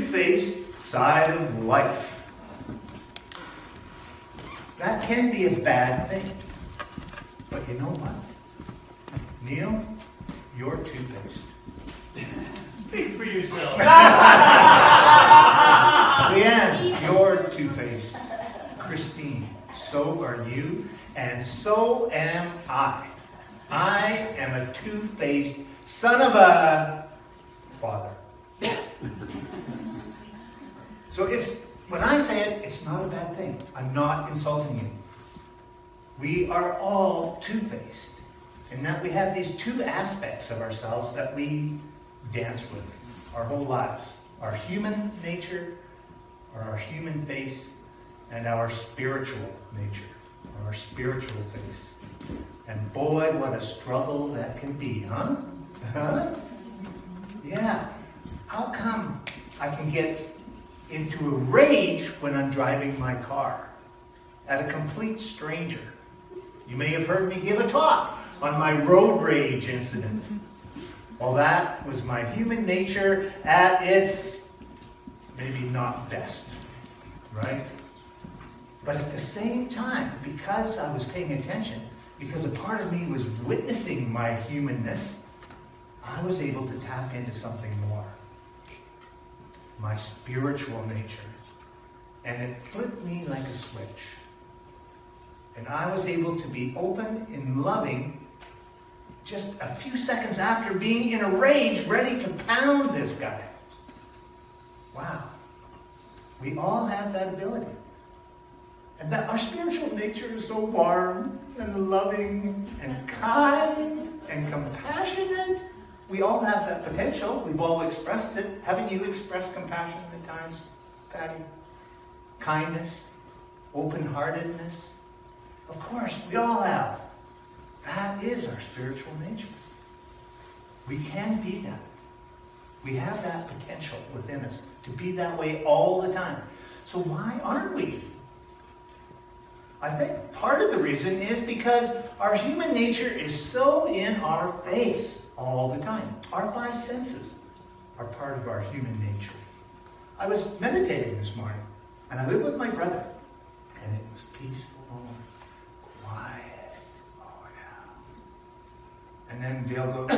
two-faced side of life. That can be a bad thing. But you know what? Neil, you're two-faced. Speak for yourself. Leanne, you're two-faced. Christine, so are you, and so am I. I am a two-faced son of a father. So when I say it, it's not a bad thing. I'm not insulting you. We are all two-faced, in that we have these two aspects of ourselves that we dance with our whole lives. Our human nature, or our human face, and our spiritual nature, or our spiritual face. And boy, what a struggle that can be, huh? Huh? Yeah. How come I can get into a rage when I'm driving my car at a complete stranger? You may have heard me give a talk on my road rage incident. Well, that was my human nature at its maybe not best, right? But at the same time, because I was paying attention, because a part of me was witnessing my humanness, I was able to tap into something more. My spiritual nature. And it flipped me like a switch. And I was able to be open and loving just a few seconds after being in a rage, ready to pound this guy. Wow. We all have that ability. And that our spiritual nature is so warm and loving and kind and compassionate. We all have that potential. We've all expressed it. Haven't you expressed compassion at times, Patty? Kindness, open-heartedness. Of course, we all have. That is our spiritual nature. We can be that. We have that potential within us to be that way all the time. So why aren't we? I think part of the reason is because our human nature is so in our face all the time. Our five senses are part of our human nature. I was meditating this morning, and I lived with my brother, and it was peaceful, quiet. Oh, yeah. And then Dale goes,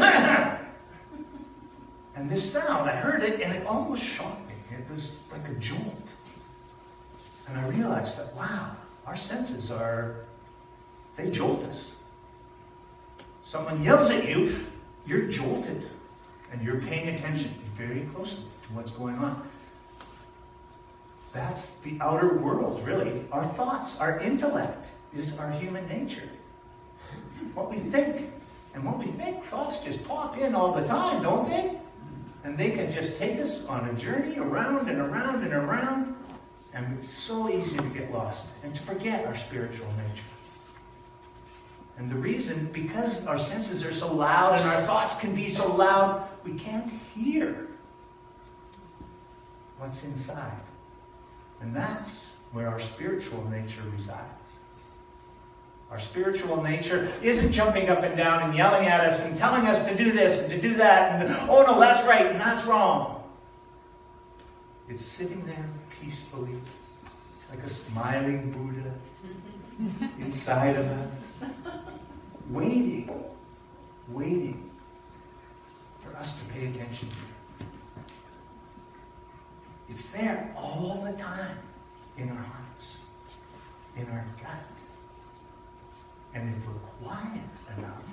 and this sound, I heard it, and it almost shocked me. It was like a jolt. And I realized that, wow, our senses they jolt us. Someone yells at you, you're jolted. And you're paying attention very closely to what's going on. That's the outer world, really. Our thoughts, our intellect is our human nature. What we think. And what we think, thoughts just pop in all the time, don't they? And they can just take us on a journey around and around and around. And it's so easy to get lost and to forget our spiritual nature. And the reason, because our senses are so loud and our thoughts can be so loud, we can't hear what's inside. And that's where our spiritual nature resides. Our spiritual nature isn't jumping up and down and yelling at us and telling us to do this and to do that and, oh no, that's right and that's wrong. It's sitting there peacefully, like a smiling Buddha inside of us, waiting for us to pay attention to. It's there all the time in our hearts, in our gut. And if we're quiet enough,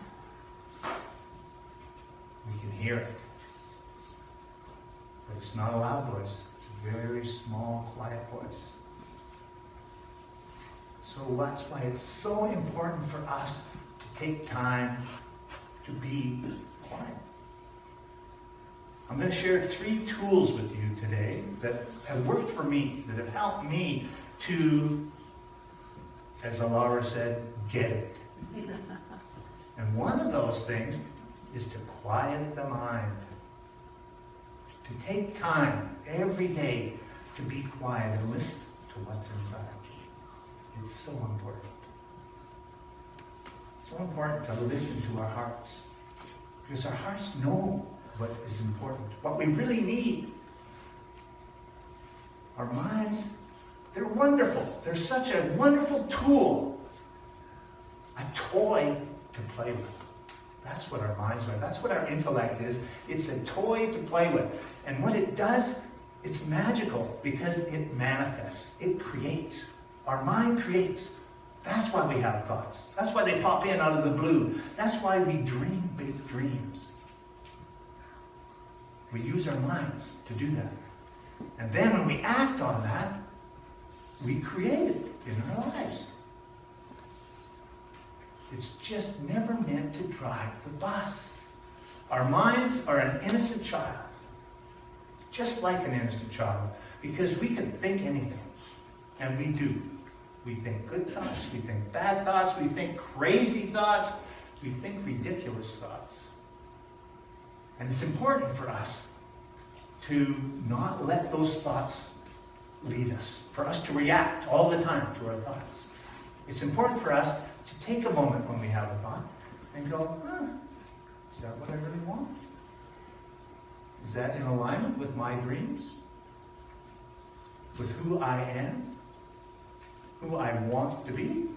we can hear it. But it's not a loud voice. It's a very small, quiet voice. So that's why it's so important for us to take time to be quiet. I'm going to share 3 tools with you today that have worked for me, that have helped me to, as Laura said, get it. And one of those things is to quiet the mind. To take time every day to be quiet and listen to what's inside. It's so important. So important to listen to our hearts. Because our hearts know what is important, what we really need. wonderful. They're such a wonderful tool. A toy to play with. That's what our minds are. That's what our intellect is. It's a toy to play with. And what it does, it's magical because it manifests. It creates. Our mind creates. That's why we have thoughts. That's why they pop in out of the blue. That's why we dream big dreams. We use our minds to do that. And then when we act on that, we create it in our lives. It's just never meant to drive the bus. Our minds are an innocent child. Just like an innocent child. Because we can think anything. And we do. We think good thoughts. We think bad thoughts. We think crazy thoughts. We think ridiculous thoughts. And it's important for us to not let those thoughts lead us. For us to react all the time to our thoughts. It's important for us to take a moment when we have a thought and go, is that what I really want? Is that in alignment with my dreams? With who I am? Who I want to be?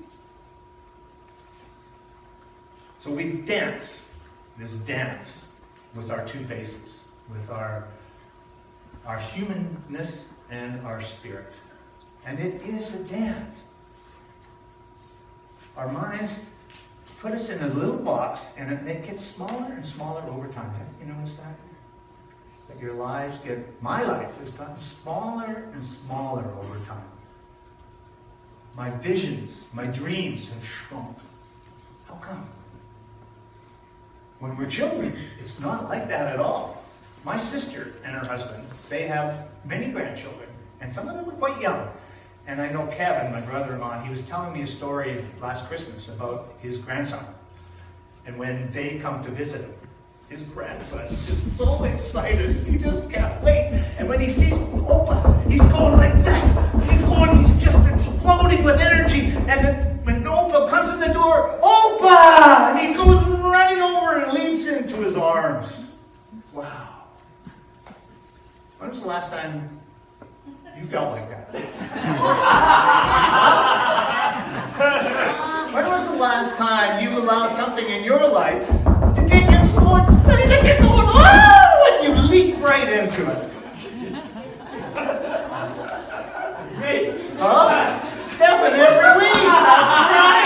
So we dance, this dance, with our two faces, with our humanness and our spirit. And it is a dance. Our minds put us in a little box, and it gets smaller and smaller over time. You notice that? That your lives my life has gotten smaller and smaller over time. My visions, my dreams have shrunk. How come? When we're children, it's not like that at all. My sister and her husband, they have many grandchildren, and some of them are quite young. And I know Kevin, my brother-in-law, he was telling me a story last Christmas about his grandson. And when they come to visit him, his grandson is so excited. He just can't wait. And when he sees Opa, he's going like this. He's just exploding with energy. And then when Opa comes in the door, Opa! And he goes running over and leaps into his arms. Wow. When was the last time you felt like that? When was the last time you allowed something in your life to get you so excited that you're going, oh, and you leap right into it? Huh? Stefan, every week. That's right.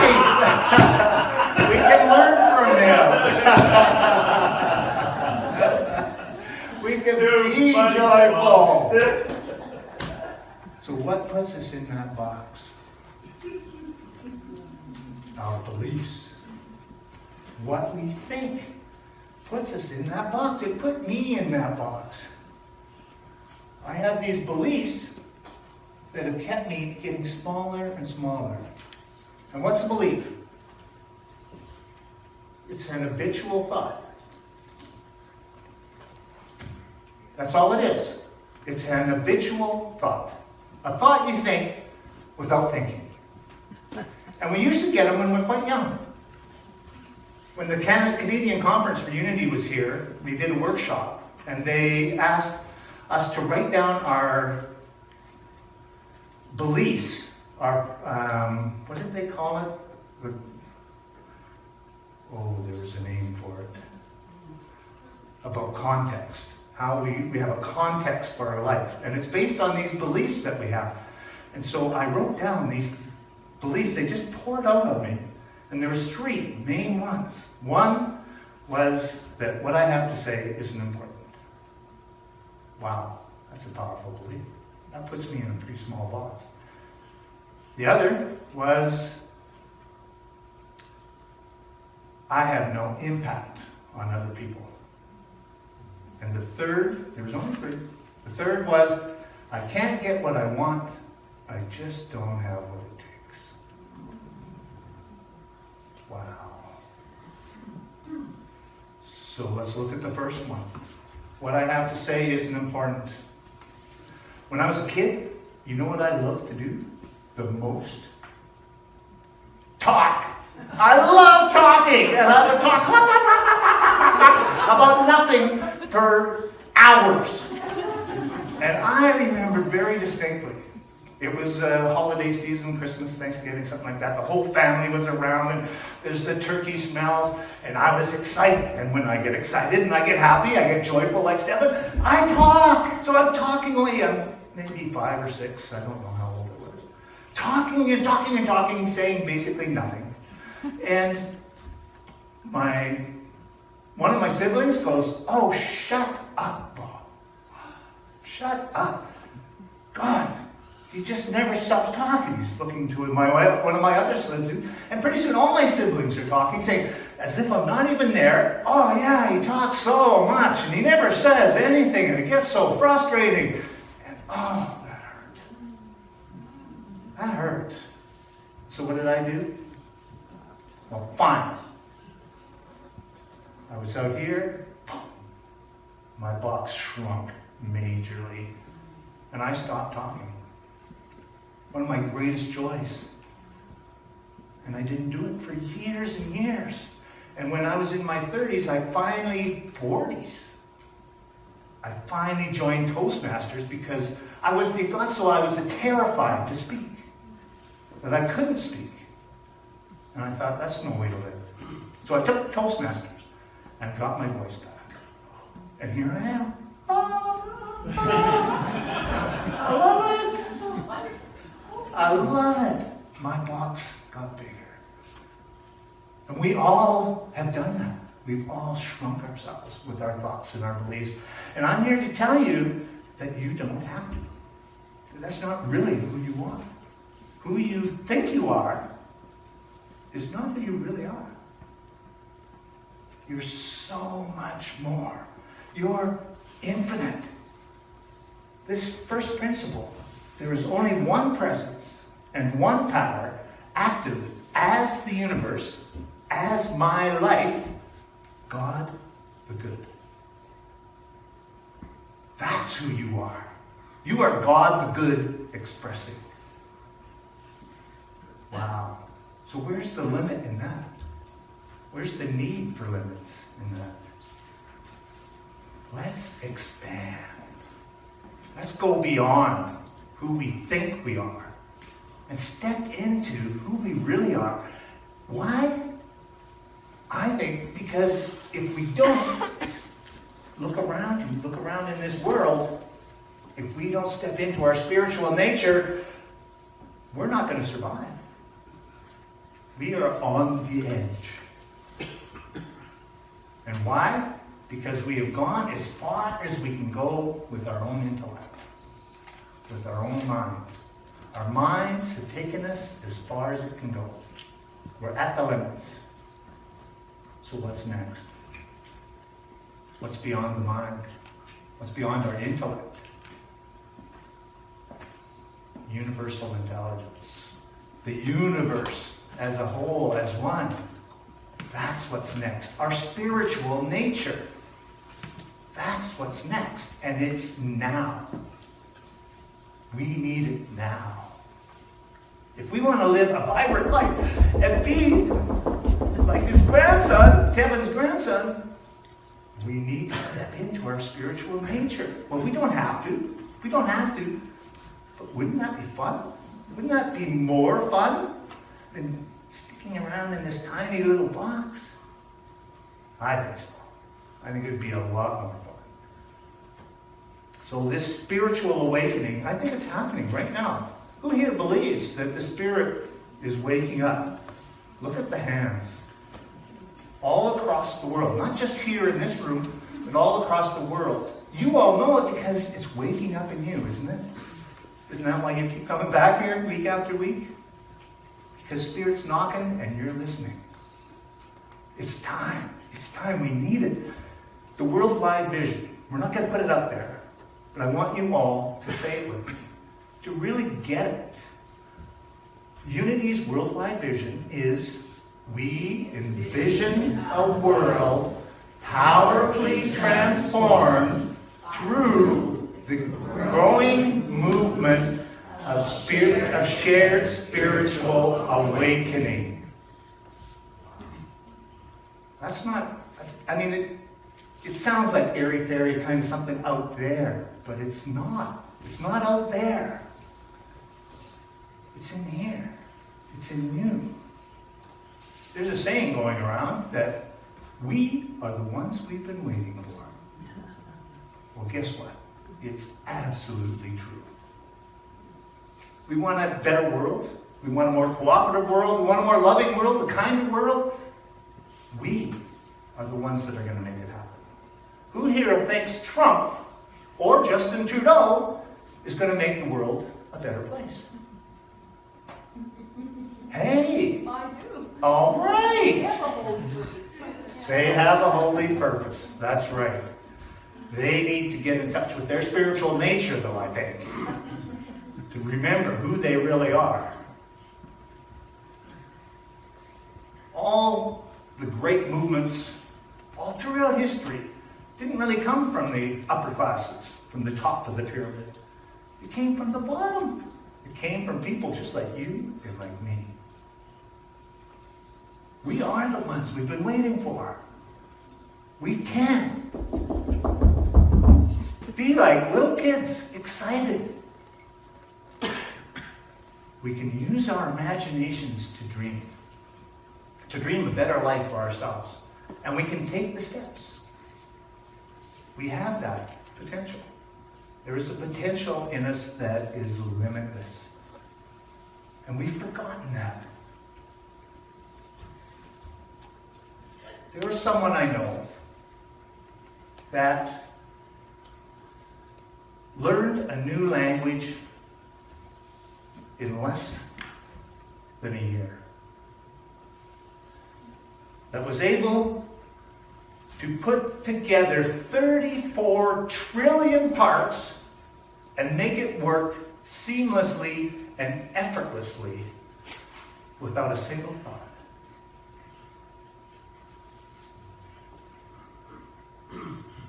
We can learn from him. We can be joyful. So what puts us in that box? Our beliefs. What we think puts us in that box. It put me in that box. I have these beliefs that have kept me getting smaller and smaller. And what's a belief? It's an habitual thought. That's all it is. It's an habitual thought. A thought you think without thinking. And we usually get them when we're quite young. When the Canadian Conference for Unity was here, we did a workshop, and they asked us to write down our beliefs, our, what did they call it? There was a name for it. About context. How we have a context for our life. And it's based on these beliefs that we have. And so I wrote down these beliefs. They just poured out of me. And there was three main ones. One was that what I have to say isn't important. Wow, that's a powerful belief. That puts me in a pretty small box. The other was I have no impact on other people. And the third, there was only three. The third was, I can't get what I want. I just don't have what it takes. Wow. So let's look at the first one. What I have to say isn't important. When I was a kid, you know what I loved to do the most? Talk. I love talking. And I would talk about nothing for hours. And I remember very distinctly, It was holiday season, Christmas, Thanksgiving, something like that. The whole family was around, and there's the turkey smells, and I was excited. And when I get excited and I get happy, I get joyful like Stephen, I talk. So I'm talking away. I'm maybe 5 or 6, I don't know how old I was. Talking and talking and talking, saying basically nothing. And one of my siblings goes, "Oh, shut up, Bob. Shut up. God, he just never stops talking." He's looking to one of my other siblings, and pretty soon all my siblings are talking, saying, as if I'm not even there, "Oh yeah, he talks so much, and he never says anything, and it gets so frustrating." And oh, that hurt. That hurt. So what did I do? Well, fine. I was out here, my box shrunk majorly, and I stopped talking. One of my greatest joys. And I didn't do it for years and years. And when I was in my 30s, 40s, I finally joined Toastmasters because it got so I was terrified to speak, that I couldn't speak. And I thought, that's no way to live. So I took Toastmasters and got my voice back. And here I am. I love it. I love it. My box got bigger. And we all have done that. We've all shrunk ourselves with our thoughts and our beliefs. And I'm here to tell you that you don't have to. That's not really who you are. Who you think you are is not who you really are. You're so much more. You're infinite. This first principle, there is only one presence and one power active as the universe, as my life, God the good. That's who you are. You are God the good expressing. Wow. So where's the limit in that? Where's the need for limits in that? Let's expand. Let's go beyond who we think we are and step into who we really are. Why? I think because if we don't look around in this world, if we don't step into our spiritual nature, we're not going to survive. We are on the edge. And why? Because we have gone as far as we can go with our own intellect, with our own mind. Our minds have taken us as far as it can go. We're at the limits. So what's next? What's beyond the mind? What's beyond our intellect? Universal intelligence. The universe as a whole, as one. That's what's next. Our spiritual nature. That's what's next. And it's now. We need it now. If we want to live a vibrant life and be like his grandson, Kevin's grandson, we need to step into our spiritual nature. Well, we don't have to. We don't have to. But wouldn't that be fun? Wouldn't that be more fun than sticking around in this tiny little box? I think so. I think it would be a lot more fun. So this spiritual awakening, I think it's happening right now. Who here believes that the Spirit is waking up? Look at the hands. All across the world, not just here in this room, but all across the world. You all know it because it's waking up in you, isn't it? Isn't that why you keep coming back here week after week? Because Spirit's knocking and you're listening. It's time. It's time. We need it. The worldwide vision. We're not going to put it up there. But I want you all to say it with me. To really get it. Unity's worldwide vision is we envision a world powerfully transformed through the growing movement of shared spiritual awakening. It sounds like airy-fairy, kind of something out there, but it's not. It's not out there. It's in here. It's in you. There's a saying going around that we are the ones we've been waiting for. Well, guess what? It's absolutely true. We want a better world. We want a more cooperative world. We want a more loving world, the kind of world. We are the ones that are going to make it happen. Who here thinks Trump or Justin Trudeau is going to make the world a better place? Hey! I do. All right! They have a holy purpose. They have a holy purpose. That's right. They need to get in touch with their spiritual nature, though, I think, to remember who they really are. All the great movements all throughout history didn't really come from the upper classes, from the top of the pyramid. It came from the bottom. It came from people just like you and like me. We are the ones we've been waiting for. We can be like little kids, excited. We can use our imaginations to dream a better life for ourselves. And we can take the steps. We have that potential. There is a potential in us that is limitless. And we've forgotten that. There was someone I know that learned a new language in less than a year. That was able to put together 34 trillion parts and make it work seamlessly and effortlessly without a single thought.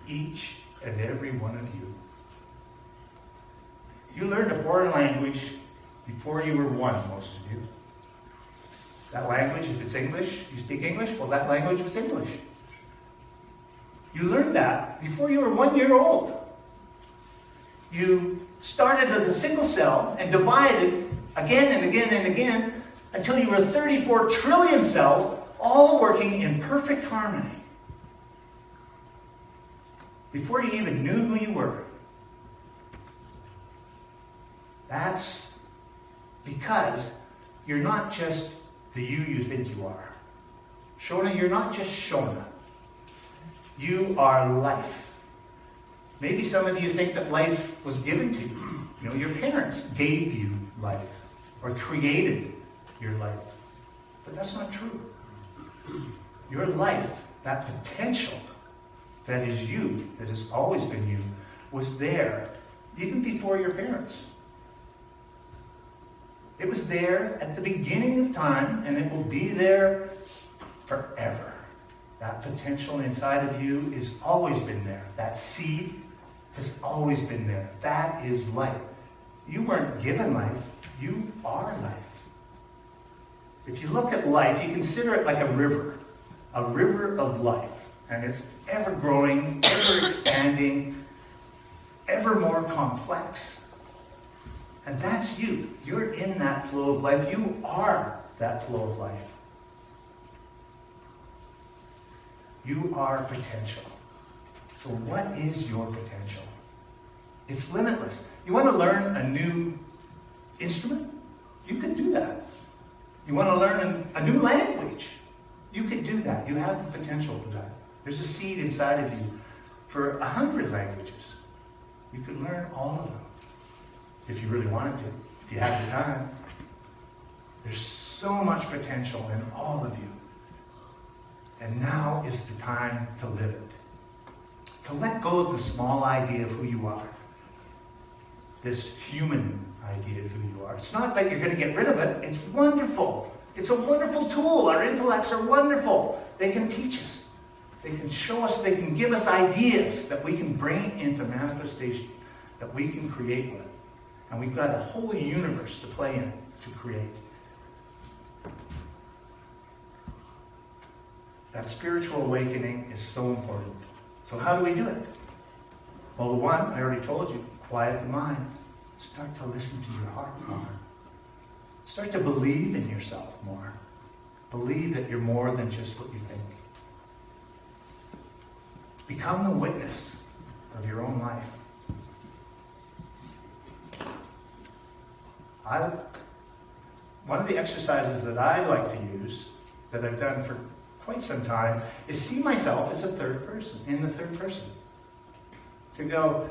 Each and every one of you. You learned a foreign language before you were one, most of you. That language, if it's English, you speak English, well, that language was English. You learned that before you were 1 year old. You started with a single cell and divided again and again and again until you were 34 trillion cells, all working in perfect harmony. Before you even knew who you were. That's because you're not just the you think you are. Shona, you're not just Shona. You are life. Maybe some of you think that life was given to you. You know, your parents gave you life or created your life. But that's not true. Your life, that potential that is you, that has always been you, was there even before your parents. It was there at the beginning of time, and it will be there forever. That potential inside of you has always been there. That seed has always been there. That is life. You weren't given life. You are life. If you look at life, you consider it like a river of life. And it's ever growing, ever expanding, ever more complex. And that's you. You're in that flow of life. You are that flow of life. You are potential. So what is your potential? It's limitless. You want to learn a new instrument? You can do that. You want to learn a new language? You can do that. You have the potential for that. There's a seed inside of you for 100 languages. You could learn all of them if you really wanted to, if you had the time. There's so much potential in all of you. And now is the time to live it. To let go of the small idea of who you are. This human idea of who you are. It's not like you're going to get rid of it. It's wonderful. It's a wonderful tool. Our intellects are wonderful. They can teach us. They can show us, they can give us ideas that we can bring into manifestation, that we can create with. And we've got a whole universe to play in, to create. That spiritual awakening is so important. So how do we do it? Well, the one, I already told you, quiet the mind. Start to listen to your heart more. Start to believe in yourself more. Believe that you're more than just what you think. Become the witness of your own life. One of the exercises that I like to use, that I've done for quite some time, is see myself as a third person, in the third person. To go,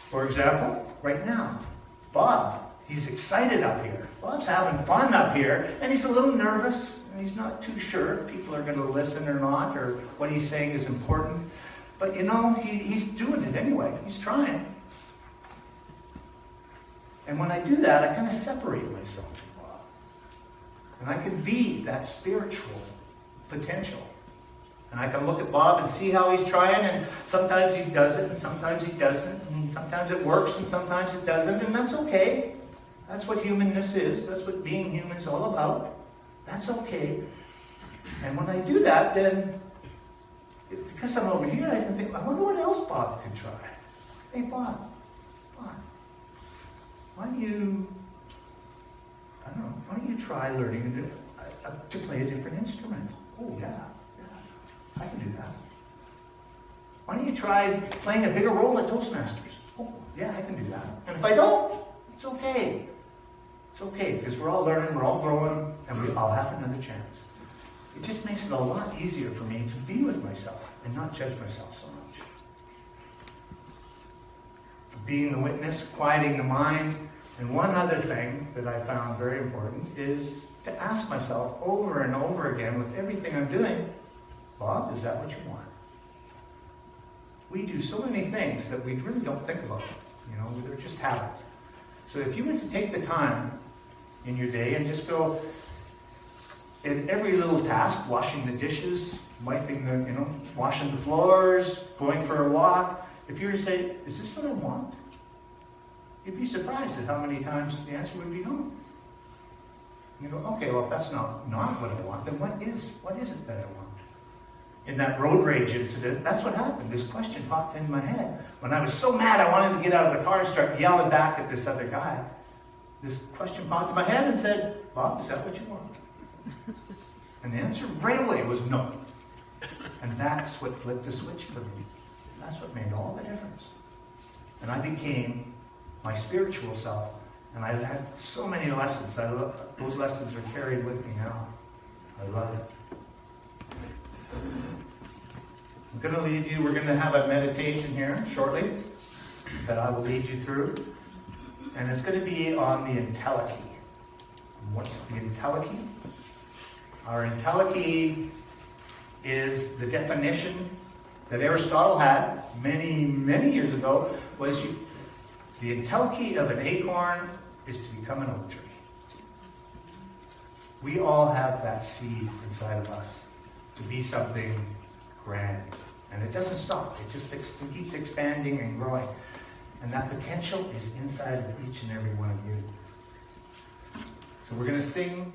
for example, right now, Bob, he's excited up here. Bob's having fun up here, and he's a little nervous, and he's not too sure if people are going to listen or not, or what he's saying is important. But you know, he's doing it anyway. He's trying. And when I do that, I kind of separate myself from Bob. And I can be that spiritual potential. And I can look at Bob and see how he's trying, and sometimes he does it, and sometimes he doesn't, and sometimes it works, and sometimes it doesn't, and that's okay. That's what humanness is. That's what being human is all about. That's okay. And when I do that, then, because I'm over here, I can think, I wonder what else Bob could try. Hey, Bob, why don't you try learning to play a different instrument? Oh, yeah, I can do that. Why don't you try playing a bigger role at Toastmasters? Oh, yeah, I can do that. And if I don't, it's okay. It's okay, because we're all learning, we're all growing, and we all have another chance. It just makes it a lot easier for me to be with myself and not judge myself so much. Being the witness, quieting the mind, and one other thing that I found very important is to ask myself over and over again with everything I'm doing, Bob, is that what you want? We do so many things that we really don't think about. You know, they're just habits. So if you were to take the time in your day and just go in every little task, washing the dishes, wiping the, washing the floors, going for a walk, if you were to say, is this what I want? You'd be surprised at how many times the answer would be no. You go, okay, well, if that's not what I want, then what is it that I want? In that road rage incident, that's what happened. This question popped into my head. When I was so mad, I wanted to get out of the car and start yelling back at this other guy. This question popped in my head and said, Bob, is that what you want? And the answer right away was no. And that's what flipped the switch for me. That's what made all the difference. And I became my spiritual self. And I had so many lessons. Those lessons are carried with me now. I love it. I'm going to leave you. We're going to have a meditation here shortly that I will lead you through. And it's going to be on the entelechy. What's the entelechy? Our entelechy is the definition that Aristotle had many, many years ago, was the entelechy of an acorn is to become an oak tree. We all have that seed inside of us to be something grand. And it doesn't stop. It keeps expanding and growing. And that potential is inside of each and every one of you. So we're going to sing